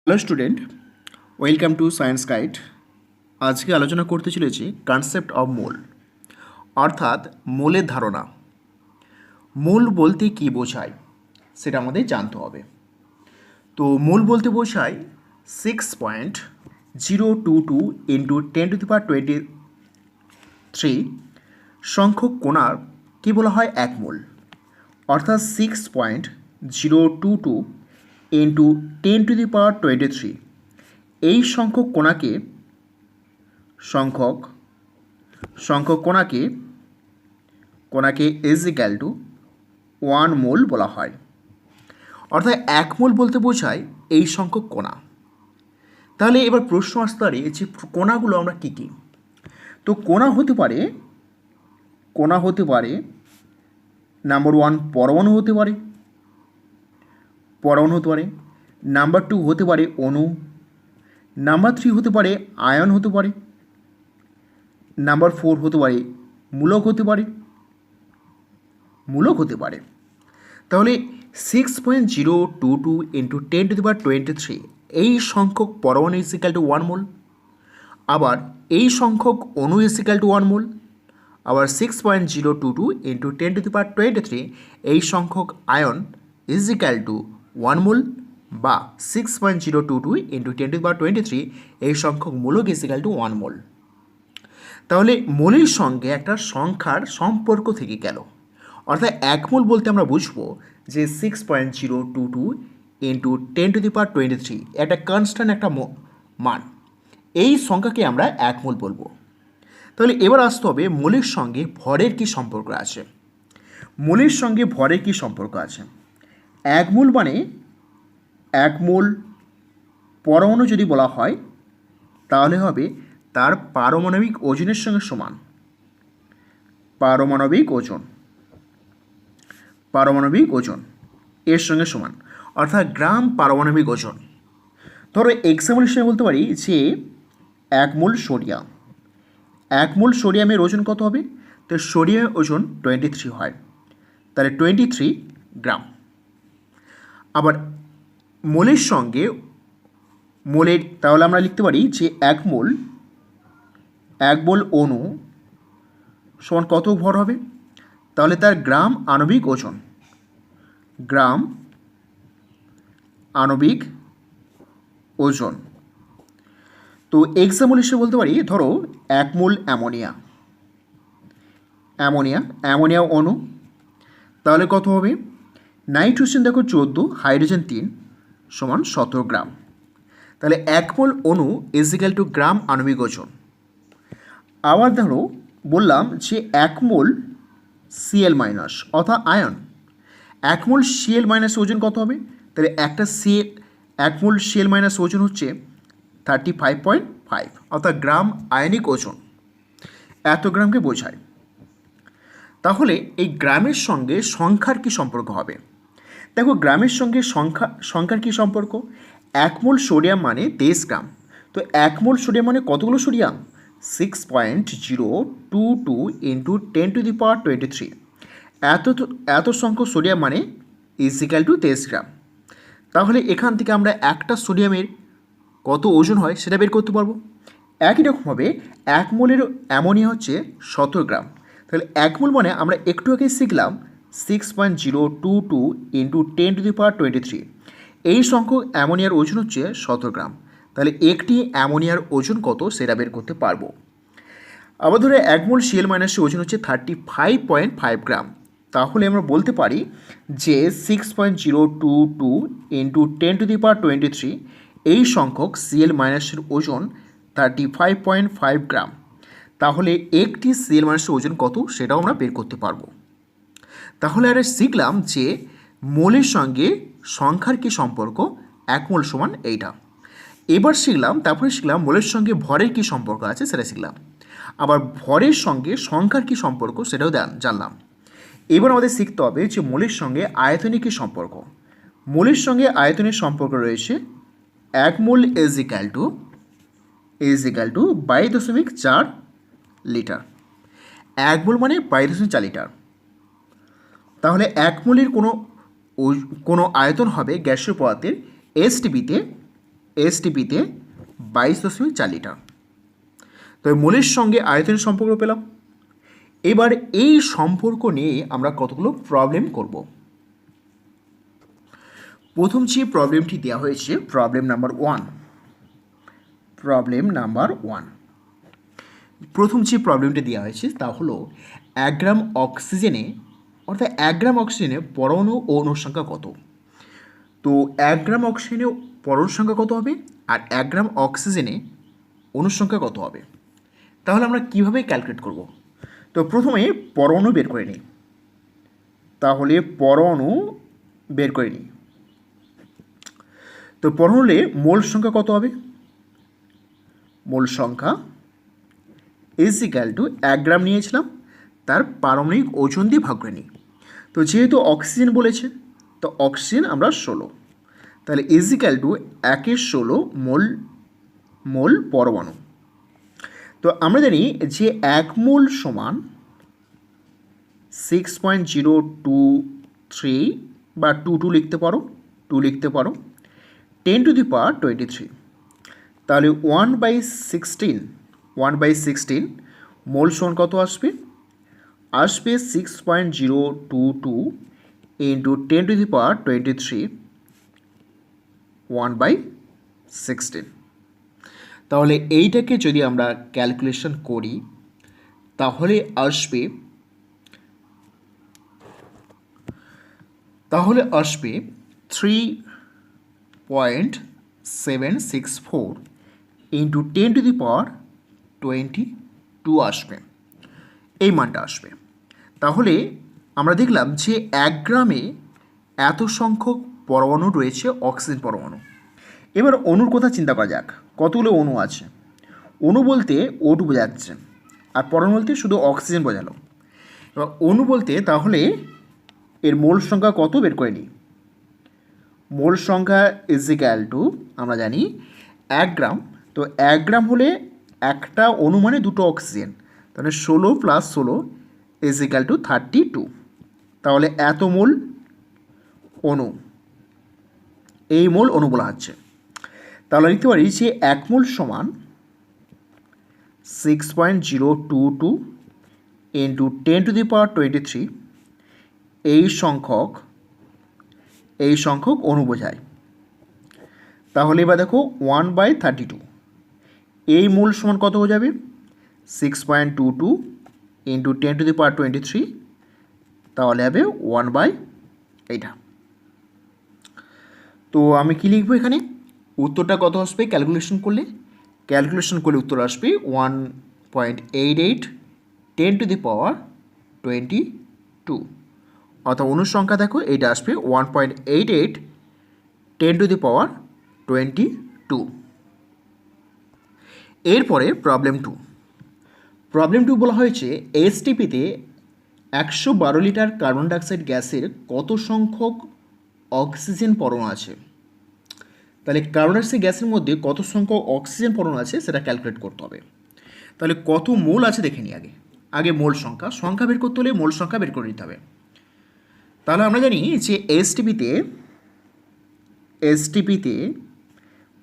Hello student, welcome to science guide. আজকে আলোচনা করতে চলেছি কনসেপ্ট অফ মোল, অর্থাৎ মোলের ধারণা। মোল বলতে কী বোঝায় সেটা আমাদের জানতে হবে। তো মোল বলতে বোঝায় 6.022 ইন্টু 10⁻23 সংখ্যক কণার কী বলা হয় এক মোল, অর্থাৎ 6.022 ইন্টু 10⁻23 এই সংখ্যক কোণাকে ইজ ইক্যাল টু 1 মোল বলা হয়। অর্থাৎ এক মোল বলতে বোঝায় এই সংখ্যক কণা। তাহলে এবার প্রশ্ন আসতে পারে যে কণাগুলো আমরা কী কী। তো কণা হতে পারে নাম্বার 1 পরমাণু হতে পারে, নাম্বার 2 হতে পারে অণু, নাম্বার 3 হতে পারে আয়ন হতে পারে, নাম্বার 4 হতে পারে মূলক হতে পারে। তাহলে 6.022 ইন্টু 10⁻23 এই সংখ্যক পরমাণু ইজ ইকুয়াল টু 1 মোল, আবার এই সংখ্যক অণু ইজ ইকুয়াল টু 1 মোল, আবার 6.022 ইন্টু 10⁻23 এই সংখ্যক আয়ন ইজ ইকুয়াল টু 1 মোল, বা 6.022 ইন্টু 10⁻23 এই সংখ্যক মূলক ইজ ইকুয়াল টু 1 মোল। তাহলে মোলের সঙ্গে একটা সংখ্যার সম্পর্ক থেকে গেল। অর্থাৎ এক মোল বলতে আমরা বুঝবো যে 6.022 ইন্টু 10⁻23 একটা কনস্ট্যান্ট একটা মান, এই সংখ্যাকে আমরা এক মোল বলবো। তাহলে এবার আসতে হবে মোলের সঙ্গে ভরের কী সম্পর্ক আছে। এক মোল মানে এক মোল পরমাণু যদি বলা হয় তাহলে হবে তার পারমাণবিক ওজনের সঙ্গে সমান। পারমাণবিক ওজন এর সঙ্গে সমান, অর্থাৎ গ্রাম পারমাণবিক ওজন। ধরো এক্সাম্পল হিসেবে বলতে পারি যে এক মোল সোডিয়ামের ওজন কত হবে? তো সোডিয়ামের ওজন 23 হয়, তাহলে 23 গ্রাম। আবার তাহলে আমরা লিখতে পারি যে এক মোল অণু সমান কত ভর হবে? তাহলে তার গ্রাম আণবিক ওজন। তো এক্সাম্পল হিসেবে বলতে পারি, ধরো এক মোল অ্যামোনিয়া অণু, তাহলে কত হবে? নাইট্রোজেন দেখো 14, হাইড্রোজেন 3 সমান 17 গ্রাম। তাহলে এক মোল অণু ইজ ইকুয়াল টু গ্রাম আণবিক ওজন। আবার ধরো বললাম যে এক মোল Cl মাইনাস অর্থাৎ আয়ন, এক মোল Cl মাইনাস ওজন কত হবে? তাহলে এক মোল Cl মাইনাস ওজন হচ্ছে 35.5, অর্থাৎ গ্রাম আয়নিক ওজন, এত গ্রামকে বোঝায়। তাহলে এই গ্রামের সঙ্গে সংখ্যার কি সম্পর্ক হবে? দেখো গ্রামের সঙ্গে সংখ্যার কি সম্পর্ক? এক মোল সোডিয়াম মানে 23 গ্রাম। তো এক মোল সোডিয়াম মানে কতগুলো সোডিয়াম? 6.022 ইন্টু 10⁻23 এত সংখ্যক সোডিয়াম মানে ইজ ইকুয়াল টু 23 গ্রাম। তাহলে এখান থেকে আমরা একটা সোডিয়ামের কত ওজন হয় সেটা বের করতে পারবো। একই রকমভাবে এক মোলের অ্যামোনিয়া হচ্ছে 17 গ্রাম। তাহলে এক মোল মানে আমরা একটু আগে শিখলাম 6.022 ইন্টু 10⁻23 এই সংখ্যক অ্যামোনিয়ার ওজন হচ্ছে 17 গ্রাম। তাহলে একটি অ্যামোনিয়ার ওজন কত সেটা বের করতে পারবো। আবার ধরে এক মোল Cl মাইনাসের ওজন হচ্ছে 35.5 গ্রাম। তাহলে আমরা বলতে পারি যে 6.022 ইন্টু 10⁻23 এই সংখ্যক Cl মাইনাসের ওজন 35.5 গ্রাম। তাহলে একটি Cl মাইনাসের ওজন কত সেটাও আমরা বের করতে পারবো। তাহলে আর শিখলাম যে মোলের সঙ্গে সংখ্যার কি সম্পর্ক, এক মোল সমান এইটা। তারপরে শিখলাম মোলের সঙ্গে ভরের কি সম্পর্ক আছে সেটা শিখলাম। আবার ভরের সঙ্গে সংখ্যার কি সম্পর্ক সেটাও জানলাম। এবার আমাদের শিখতে হবে যে মোলের সঙ্গে আয়তনের কি সম্পর্ক। মোলের সঙ্গে আয়তনের সম্পর্ক রয়েছে এক মোল ইজ ইকুয়াল টু 22.4 লিটার। এক মোল মানে 22.4 লিটার। তাহলে এক মোলের কোনো আয়তন হবে গ্যাসীয় পদার্থের এসটিপিতে এসটিপিতে 22.4 লিটার। তো মোলের সঙ্গে আয়তনের সম্পর্ক পেলাম। এবার এই সম্পর্ক নিয়ে আমরা কতগুলো প্রবলেম করব। প্রথম যে প্রবলেমটি দেওয়া হয়েছে প্রবলেম নাম্বার 1। প্রথম যে প্রবলেমটি দেওয়া হয়েছে তা হলো 1 গ্রাম অক্সিজেনে অর্থাৎ 1 গ্রাম অক্সিজেনে পরমাণু ও অণুর সংখ্যা কত। তো 1 গ্রাম অক্সিজেনে পরমাণুর সংখ্যা কত হবে আর 1 গ্রাম অক্সিজেনে অণুর সংখ্যা কত হবে, তাহলে আমরা কিভাবে ক্যালকুলেট করব। তো প্রথমে পরমাণু বের করে নিই। তাহলে পরমাণু বের করে নিই। তো পরমাণুতে মোল সংখ্যা কত হবে, মোল সংখ্যা ইজ ইকুয়াল টু 1 গ্রাম নিয়েছিলাম তার পারমাণবিক ওজন দিয়ে ভাগ করে নিই। তো যেহেতু অক্সিজেন বলেছে তো অক্সিজেন আমরা 16, তাহলে ইজ ইকুয়াল টু 1/16 মোল পরমাণু। তো আমরা জানি যে 1 মোল সমান 6.023 বা 22 লিখতে পারো, 2 লিখতে পারো 10⁻23। তাহলে 1/16 মোল সমান কত আসবে, 6.022 ইন্টু 10⁻23 1/16। তাহলে এইটাকে যদি আমরা ক্যালকুলেশন করি তাহলে আসবে 3.764 ইন্টু 10⁻22 আসবে, এই মানটা আসবে। তাহলে আমরা দেখলাম যে 1 গ্রামে এত সংখ্যক পরমাণু রয়েছে অক্সিজেন পরমাণু। এবার অণুর কথা চিন্তা করা যাক, কতগুলো অণু আছে। অণু বলতে O2 বোঝাচ্ছে আর পরমাণু বলতে শুধু অক্সিজেন বোঝালো। এবার অণু বলতে তাহলে এর মোল সংখ্যা কত বের করে নিই। মোল সংখ্যা ইজ ইকুয়াল টু আমরা জানি 1 গ্রাম। তো 1 গ্রাম হলে একটা অণু মানে দুটো অক্সিজেন, তাহলে 16 + 16 ইজ ইকুয়াল টু 32। তাহলে এত মোল অণু, এই মোল অণু বলা হচ্ছে। তাহলে লিখতে পারি যে 1 মোল সমান 6.022 ইন্টু 10⁻23 এই সংখ্যক অণু বোঝায়। তাহলে এবার দেখো 1/32 এই মোল সমান কত হয়ে যাবে, 6.22 ইন্টু 10⁻23, তাহলে হবে 1/8। তো আমি কি লিখবো এখানে, উত্তরটা কত আসবে ক্যালকুলেশন করলে উত্তর আসবে 1.88 10⁻22। অর্থাৎ অণুর সংখ্যা দেখো এইটা আসবে 1.88 10⁻22। এরপরে প্রবলেম 2 বলা হয়েছে এসটিপিতে 112 লিটার কার্বন ডাইঅক্সাইড গ্যাসের কত সংখ্যক অক্সিজেন পরমাণু আছে। তাহলে কার্বন ডাইঅক্সাইড গ্যাসের মধ্যে কত সংখ্যক অক্সিজেন পরমাণু আছে সেটা ক্যালকুলেট করতে হবে। তাহলে কত মোল আছে দেখে নিই আগে মোল সংখ্যা বের করতে হলে মোল সংখ্যা বের করে নিতে হবে। তাহলে আমরা জানি যে এসটিপিতে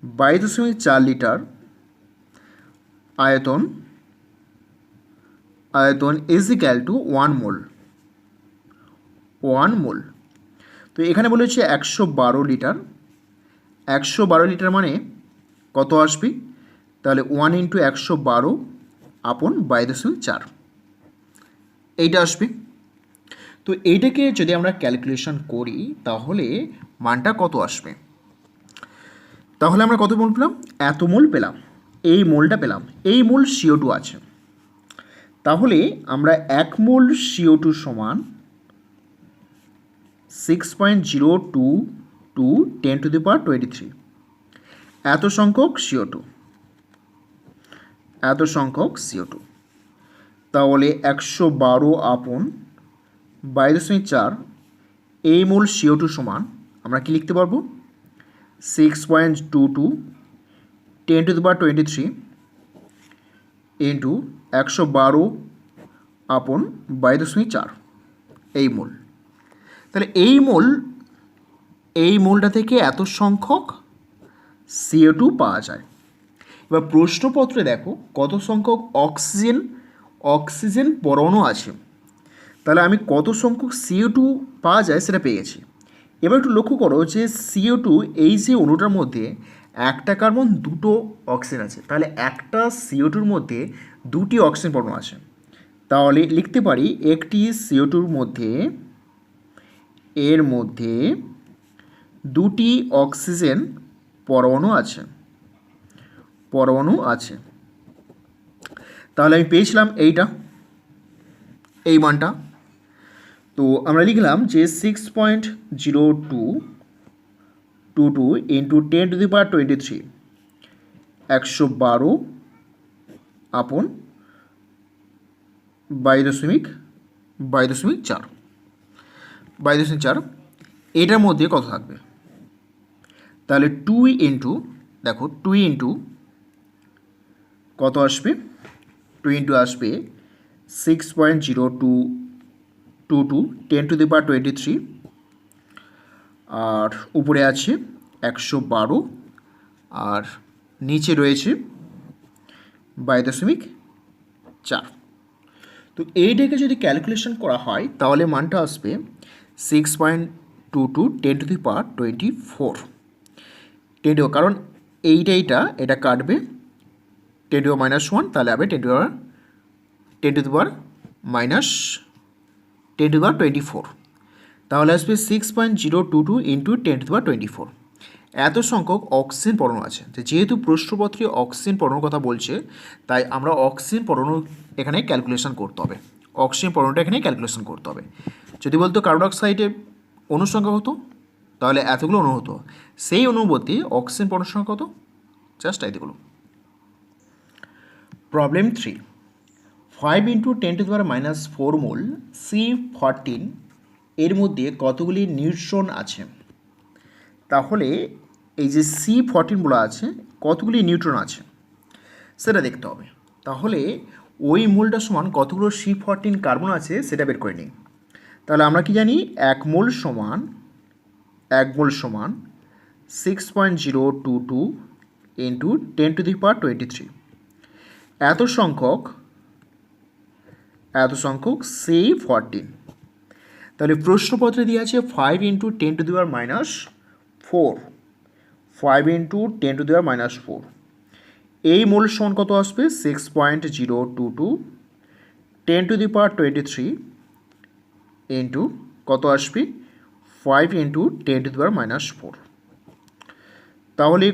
22.4 লিটার আয়তন ইজ ইকুয়াল টু 1 মোল। তো এখানে বলেছে 112 লিটার। 112 লিটার মানে কত আসবে, তাহলে 1 × 112/22.4 এইটা আসবে। তো এইটাকে যদি আমরা ক্যালকুলেশন করি তাহলে মানটা কত আসবে, তাহলে আমরা কত মোল পেলাম, এত মোল পেলাম, এই মোলটা পেলাম। এই মোল CO2 আছে, তাহলে আমরা 1 মোল CO2 সমান 6.022 10⁻23 এত সংখ্যক CO2। তাহলে 112/22.4 এই মোল CO2 সমান আমরা কি লিখতে পারবো, 6.22 10⁻23 ইন্টু 112/22.4 এই মোল। তাহলে এই মোলটা থেকে এত সংখ্যক CO2 পাওয়া যায়। এবার প্রশ্নপত্রে দেখো কত সংখ্যক অক্সিজেন পরমাণু আছে, তাহলে আমি কত সংখ্যক CO2 পাওয়া যায় সেটা পেয়ে গেছি। এবার একটু লক্ষ্য করো যে CO2 এই যে অণুটার মধ্যে একটা কার্বন দুটো অক্সিজেন আছে, তাহলে একটা CO2-র মধ্যে দুটি অক্সিজেন পরমাণু আছে। তাহলে লিখতে পারি একটি CO2-র মধ্যে এর মধ্যে দুটি অক্সিজেন পরমাণু আছে। তাহলে আমি পেয়েছিলাম এই মানটা। তো আমরা লিখলাম যে 6.0222 ইন্টু 10⁻23 112 আপন 22.4 এটার মধ্যে কত থাকবে, তাহলে 2 ইন্টু কত আসবে, 2 ইন্টু আসবে 6.0222 10⁻23 আর উপরে আছে 112 আর নিচে রয়েছে 22.4। তো এইটাকে যদি ক্যালকুলেশন করা হয় তাহলে মানটা আসবে 6.22 10⁻24 কারণ এটা কাটবে 10⁻1 তাহলে হবে 10⁻24 তাহলে আসবে 6.022 ইন্টু 10⁻24। এত সংখ্যক অক্সিজেন পরমাণু আছে। যেহেতু প্রশ্নপত্রে অক্সিজেন পরমাণুর কথা বলছে তাই আমরা অক্সিজেন পরমাণু এখানে ক্যালকুলেশন করতে হবে। যদি বলতো কার্বন ডাইঅক্সাইডের অণুর সংখ্যা কত, তাহলে এতগুলো অণু হতো। সেই অনুপাতে অক্সিজেন পরমাণুর সংখ্যা কত, জাস্ট এতগুলো। প্রবলেম 3, 5 ইন্টু 10⁻⁻4 মোল C14 এর মধ্যে কতগুলি নিউট্রন আছে। তাহলে এই যে C14 বলা আছে কতগুলি নিউট্রন আছে সেটা দেখতে হবে। তাহলে ওই মোলটা সমান কতগুলো C14 কার্বন আছে সেটা বের করে নিই। তাহলে আমরা কি জানি এক মোল সমান 6.022 ইন্টু 10⁻23 এত সংখ্যক C14। তাহলে প্রশ্নপত্রে দিয়ে আছে 5 ইন্টু 10⁻⁻4 5 ইন্টু 10⁻⁻4 এই মোল সমান কত আসবে 6.022 10⁻23 ইন্টু কত আসবে 5 ইন্টু 10⁻⁻4। তাহলে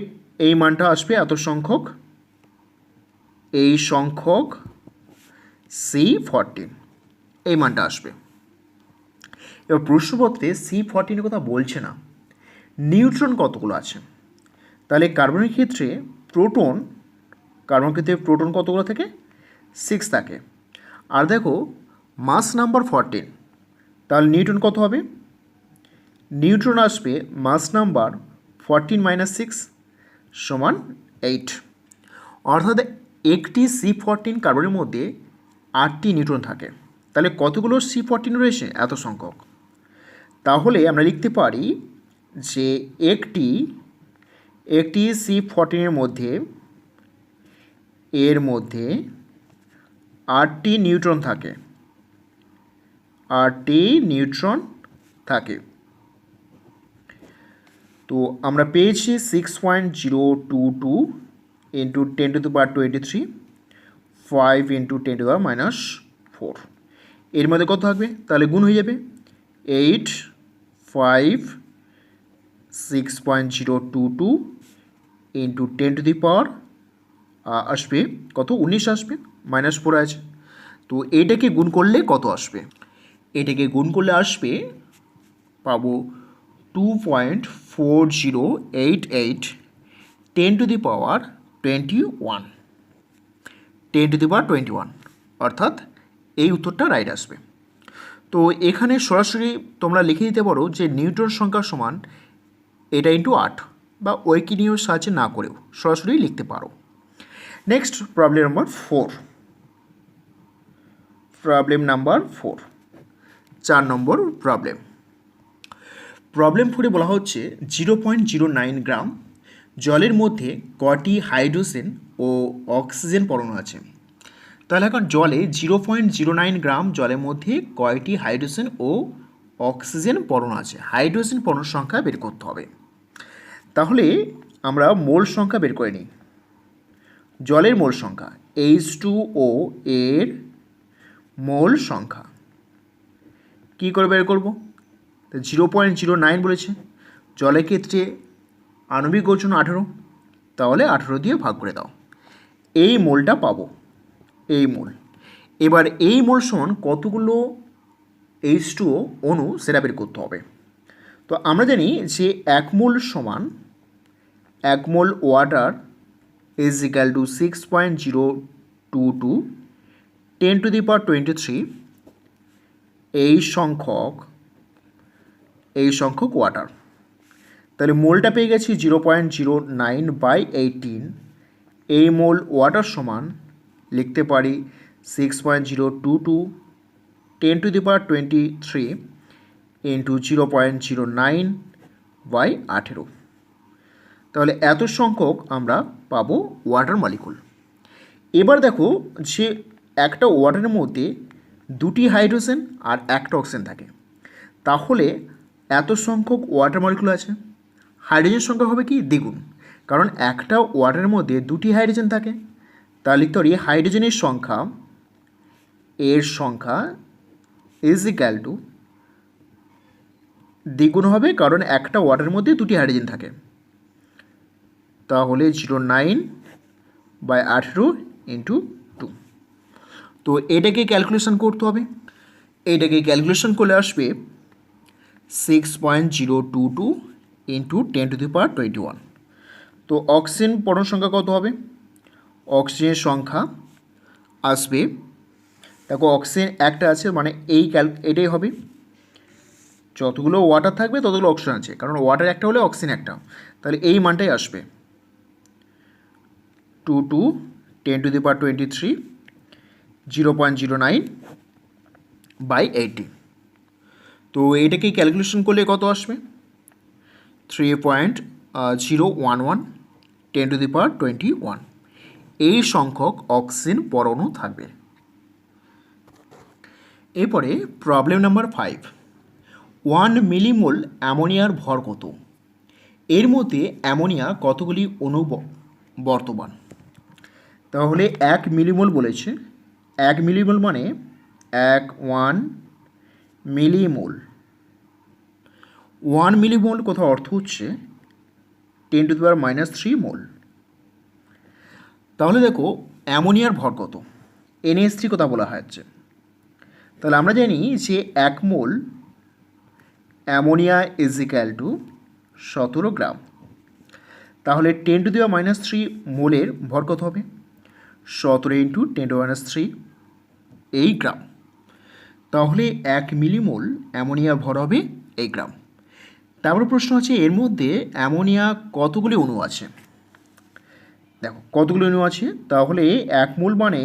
এই মানটা আসবে এত সংখ্যক C14 এই মানটা আসবে। এবার প্রশ্নপত্রে C14 কথা বলছে না, নিউট্রন কতগুলো আছে। তাহলে কার্বনের ক্ষেত্রে প্রোটন কতগুলো থাকে, 6 থাকে। আর দেখো মাস নাম্বার 14, তাহলে নিউট্রন কত হবে, নিউট্রন আসবে মাস নাম্বার 14 - 6 সমান 8। অর্থাৎ একটি C14 কার্বনের মধ্যে 8টি নিউট্রন থাকে। তাহলে কতগুলো C14 রয়েছে, এত সংখ্যক। তাহলে আমরা লিখতে পারি যে একটি C14 এর মধ্যে 8টি নিউট্রন থাকে। তো আমরা পেয়েছি 6.022 ইন্টু 10⁻23 5 ইন্টু 10⁻⁻4 এর মধ্যে কত থাকবে, তাহলে গুণ হয়ে যাবে 8 5 6.022 ইন্টু 10⁻, আসবে কত, 19 আসবে, -4 আছে। তো এইটাকে গুণ করলে কত আসবে, পাবো 2.4088 10⁻21 অর্থাৎ এই উত্তরটা রাইট আসবে। তো এখানে সরাসরি তোমরা লিখে দিতে পারো যে নিউটন সংখ্যা সমান এটা ইন্টু 8 বা ঐকিনীয় সাহায্যে না করেও সরাসরি লিখতে পারো। নেক্সট প্রবলেম নাম্বার 4 4 নম্বর প্রবলেম 4-এ বলা হচ্ছে 0.09 গ্রাম জলের মধ্যে কটি হাইড্রোজেন ও অক্সিজেন পরমাণু আছে? তাহলে এখন জলে 0.09 গ্রাম জলের মধ্যে কয়টি হাইড্রোজেন ও অক্সিজেন পরমাণু আছে? হাইড্রোজেন পরমাণুর সংখ্যা বের করতে হবে। তাহলে আমরা মোল সংখ্যা বের করে নিই। জলের মোল সংখ্যা H2O এর মোল সংখ্যা কী করে বের করব? 0.09 বলেছে, জলের ক্ষেত্রে আণবিক ওজন 18, তাহলে 18 দিয়ে ভাগ করে দাও, এই মোলটা পাবো, এই মোল। এবার এই মোল সমান কতগুলো H2O অণু সেটা বের করতে হবে। তো আমরা জানি যে 1 মোল সমান 1 মোল ওয়াটার ইজ ইকাল টু 6.022 10⁻23 এই সংখ্যক ওয়াটার। তাহলে মোলটা পেয়ে গেছি 0.09/18। এই মোল ওয়াটার সমান লিখতে পারি 6.022 10⁻23 ইন্টু 0.09/18। তাহলে এত সংখ্যক আমরা পাবো ওয়াটার মলিকুল। এবার দেখো যে একটা ওয়াটারের মধ্যে 2টি হাইড্রোজেন আর 1টা অক্সিজেন থাকে, তাহলে এত সংখ্যক ওয়াটার মলিকুল আছে, হাইড্রোজেন সংখ্যা হবে কি দ্বিগুণ, কারণ একটা ওয়াটারের মধ্যে 2টি হাইড্রোজেন থাকে। তাহলে লিখতে পারি হাইড্রোজেনের সংখ্যা ইজ ইকাল টু দ্বিগুণ হবে, কারণ একটা ওয়াটারের মধ্যে 2টি হাইড্রোজেন থাকে। তাহলে 0.9/18 ইন্টু 2। তো এটাকে ক্যালকুলেশন করতে হবে, এইটাকে ক্যালকুলেশন করলে আসবে 6.022 ইন্টু 10⁻21। তো অক্সিজেন পরমাণু সংখ্যা কত হবে? অক্সিজেনের সংখ্যা আসবে, দেখো অক্সিজেন একটা আছে, মানে এটাই হবে, যতগুলো ওয়াটার থাকবে ততগুলো অক্সিজেন আছে, কারণ ওয়াটার একটা হলে অক্সিজেন একটা, তাহলে এই মানটাই আসবে 2 10⁻23 0.09/80। তো এটাকে ক্যালকুলেশন করলে কত আসবে? 3.011 10⁻21 এই সংখ্যক অক্সিজেন পরমাণু থাকবে। এরপরে প্রবলেম নাম্বার 5, 1 মিলিমোল অ্যামোনিয়ার ভর কত? এর মধ্যে অ্যামোনিয়া কতগুলি অণু বর্তমান? তাহলে 1 মিলিমোল বলেছে, 1 মিলিমোল মানে 1 মিলিমোল। 1 মিলিমোল কোথাও অর্থ হচ্ছে 10⁻³ মোল। তাহলে দেখো অ্যামোনিয়ার ভর কত? NH3 কথা বলা হচ্ছে। তাহলে আমরা জানি যে 1 মোল অ্যামোনিয়া ইজ ইকাল টু 17 গ্রাম। তাহলে 10⁻³ মোলের ভর কত হবে? 17 ইন্টু 10⁻³ এই গ্রাম। তাহলে 1 মিলিমোল অ্যামোনিয়ার ভর হবে এই গ্রাম। তারপরে প্রশ্ন হচ্ছে এর মধ্যে অ্যামোনিয়া কতগুলি অণু আছে? দেখো কতগুলি অণু আছে, তাহলে 1 মোল মানে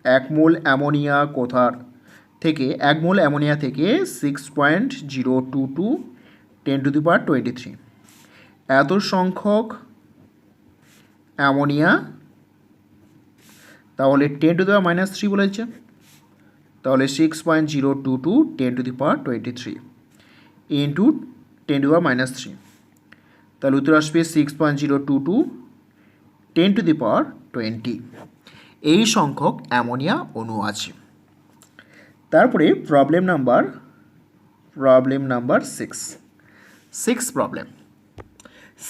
1 মোল অ্যামোনিয়া কোথার থেকে? 1 মোল অ্যামোনিয়া থেকে 6.022 10⁻23 এত সংখ্যক অ্যামোনিয়া, তাহলে 10⁻³ বলেছে, তাহলে 6.022 10⁻23 ইন্টু 10⁻³, তাহলে উত্তর আসবে 6.022 10⁻20 এই সংখ্যক অ্যামোনিয়া অণু আছে। তারপরে প্রবলেম নাম্বার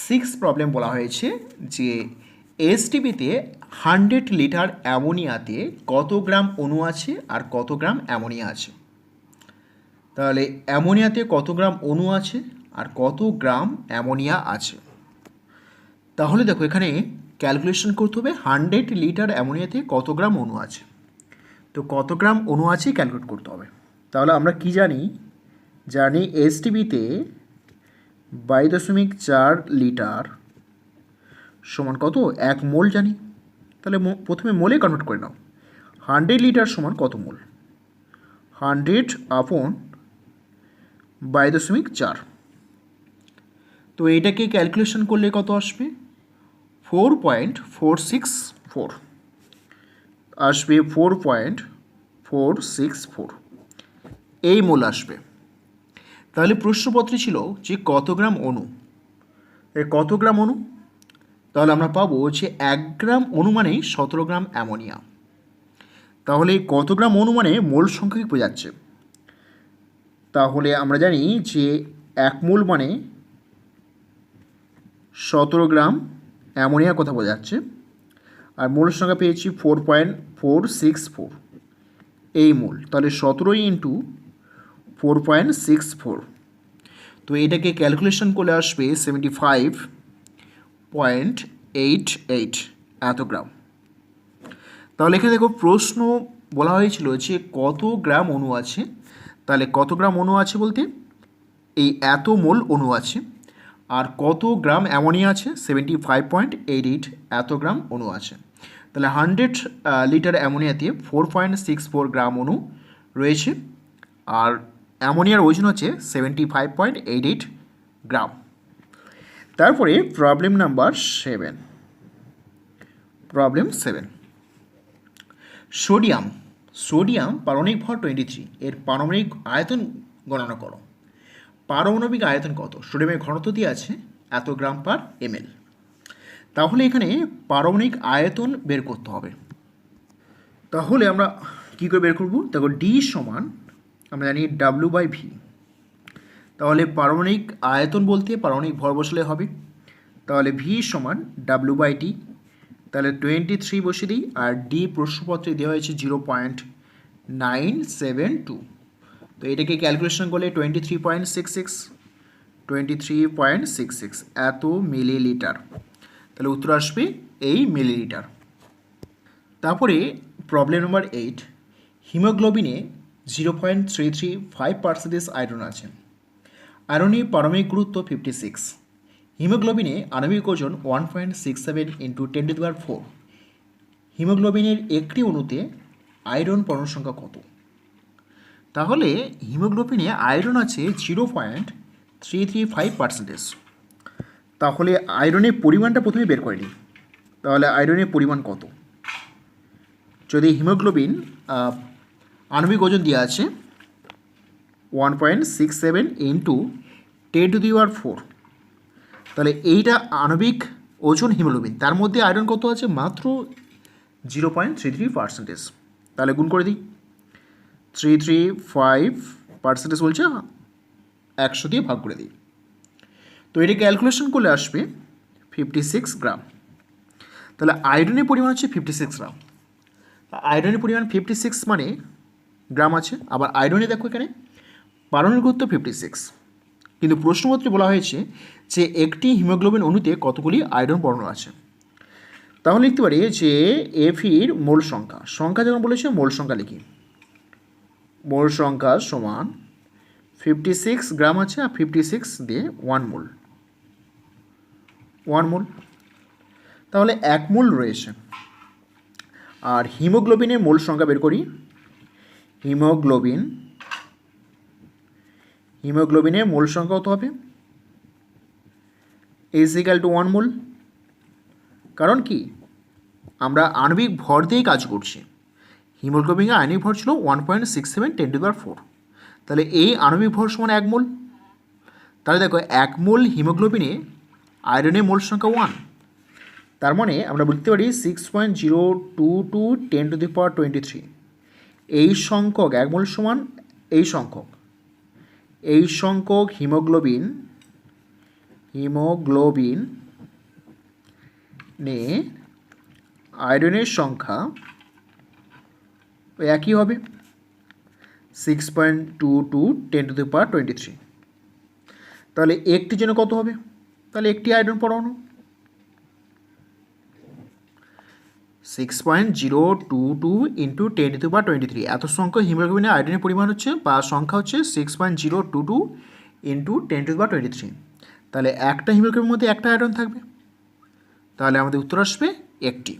6 প্রবলেম বলা হয়েছে যে এসটিপিতে 100 লিটার অ্যামোনিয়াতে কত গ্রাম অণু আছে আর কত গ্রাম অ্যামোনিয়া আছে? তাহলে অ্যামোনিয়াতে কত গ্রাম অণু আছে আর কত গ্রাম অ্যামোনিয়া আছে? তাহলে দেখো এখানে ক্যালকুলেশন করতে হবে 100 লিটার অ্যামোনিয়াতে কত গ্রাম অণু আছে। তো কত গ্রাম অণু আছে ক্যালকুলেট করতে হবে। তাহলে আমরা কি জানি এসটিপিতে 22.4 লিটার সমান কত? 1 মোল জানি। তাহলে প্রথমে মোলে কনভার্ট করে নাও। 100 লিটার সমান কত মোল? 100/22.4। তো এটাকে ক্যালকুলেশন করলে কত আসবে? 4.464 আসবে 4.464 এই মোল আসবে। তাহলে প্রশ্নপত্রে ছিল যে কত গ্রাম অণু, কত গ্রাম অণু, তাহলে আমরা পাবো যে 1 গ্রাম অণু মানেই 17 গ্রাম অ্যামোনিয়া। তাহলে কত গ্রাম অণু মানে মোল সংখ্যা বোঝাচ্ছে। তাহলে আমরা জানি যে 1 মোল মানে 17 গ্রাম অ্যামোনিয়ার কথা বোঝাচ্ছে। আর মোল সংখ্যা পেয়েছি 4.464 এই মোল। তাহলে 17 ইন্টু 4.64, তো এটাকে ক্যালকুলেশন করে আসবে 75.88 এত গ্রাম। তাহলে এখানে দেখো প্রশ্ন বলা হয়েছিল যে কত গ্রাম অণু আছে। তাহলে কত গ্রাম অণু আছে বলতে এই এত মোল অণু আছে। আর কত গ্রাম অ্যামোনিয়া আছে 75.88 এত গ্রাম অণু আছে। তাহলে 100 লিটার অ্যামোনিয়াতে 4.64 গ্রাম অণু রয়েছে। আর অ্যামোনিয়ার ওজন হচ্ছে 75.88 গ্রাম। তারপরে প্রবলেম নাম্বার 7। সোডিয়াম পারমাণবিক ভর 23, এর পারমাণবিক আয়তন গণনা করো। পারমাণবিক আয়তন কত? সোডিয়ামের ঘনত্ব দিয়ে আছে এত গ্রাম পার ml। তাহলে এখানে পারমাণবিক আয়তন বের করতে হবে। তাহলে আমরা কী করে বের করব? দেখো ডি সমান আমরা জানি W/V। তাহলে পারমাণবিক আয়তন বলতে পারমাণবিক ভর বসালে হবে। তাহলে V সমান W/T। তাহলে 23 বসিয়ে দিই। আর ডি প্রশ্নপত্রে দেওয়া হয়েছে 0.972। তো এটাকে ক্যালকুলেশন করলে 23.66 এত মিলিলিটার। তাহলে উত্তর আসবে এই মিলিলিটার। তারপরে প্রবলেম নাম্বার 8। হিমোগ্লোবিনে 0.335% আয়রন আছে। আয়রনের পারমাণবিক গুরুত্ব 56। হিমোগ্লোবিনে আণবিক ওজন 1.67 × 10⁴। হিমোগ্লোবিনের একটি অণুতে আয়রন পরমাণু সংখ্যা কত? তাহলে হিমোগ্লোবিনে আয়রন আছে 0.335%। তাহলে আয়রনের পরিমাণটা প্রথমে বের করে নিই। তাহলে আয়রনের পরিমাণ কত? যদি হিমোগ্লোবিন আণবিক ওজন দেওয়া আছে 1.67 × 10⁴, তাহলে এইটা আণবিক ওজন হিমোগ্লোবিন, তার মধ্যে আয়রন কত আছে? মাত্র 0.33%। তাহলে গুণ করে দিই। 335% বলছে, 100 দিয়ে ভাগ করে দিই। তো এটা ক্যালকুলেশন করলে আসবে 56 গ্রাম। তাহলে আয়রনের পরিমাণ হচ্ছে 56 গ্রাম। আয়রনের পরিমাণ 56 মানে গ্রাম আছে। আবার আয়রনে দেখো এখানে পারমাণবিক গুরুত্ব 56, কিন্তু প্রশ্নপত্রে বলা হয়েছে যে একটি হিমোগ্লোবিন অণুতে কতগুলি আয়রন পরমাণু আছে। তাহলে লিখতে পারি যে এফির মোল সংখ্যা যখন বলেছে মোল সংখ্যা লিখি। মোল সংখ্যা সমান 56 গ্রাম আছে, আর 56 দিয়ে 1 মোল। তাহলে 1 মোল রয়েছে। আর হিমোগ্লোবিনের মোল সংখ্যা বের করি। হিমোগ্লোবিনের মোল সংখ্যা কত হবে? = 1 মোল। কারণ কি আমরা আণবিক ভর দিয়েই কাজ করছি। হিমোগ্লোবিনের আণবিক ভর ছিল 1.67 × 10⁴। তাহলে এই আণবিক ভর সমান 1 মোল। তাহলে দেখো 1 মোল হিমোগ্লোবিনে আয়রনের মোল সংখ্যা 1। তার মানে আমরা বলতে পারি 6.022 × 10⁻23 এই সংখ্যক 1 মোল সমান এই সংখ্যক হিমোগ্লোবিন নে আয়রনের সংখ্যা একই হবে 6.22 × 10⁻23। তাহলে একটি জন্য কত হবে? তাহলে একটি আয়রন পরমাণু 6.022 × 10⁻23 এত সংখ্যক হিমোগ্লোবিনের আয়রনের পরিমাণ হচ্ছে বা সংখ্যা হচ্ছে 6.022 × 10⁻23। তাহলে একটা হিমোগ্লোবিনের মধ্যে একটা আয়রন থাকবে। তাহলে আমাদের উত্তর আসবে একটি।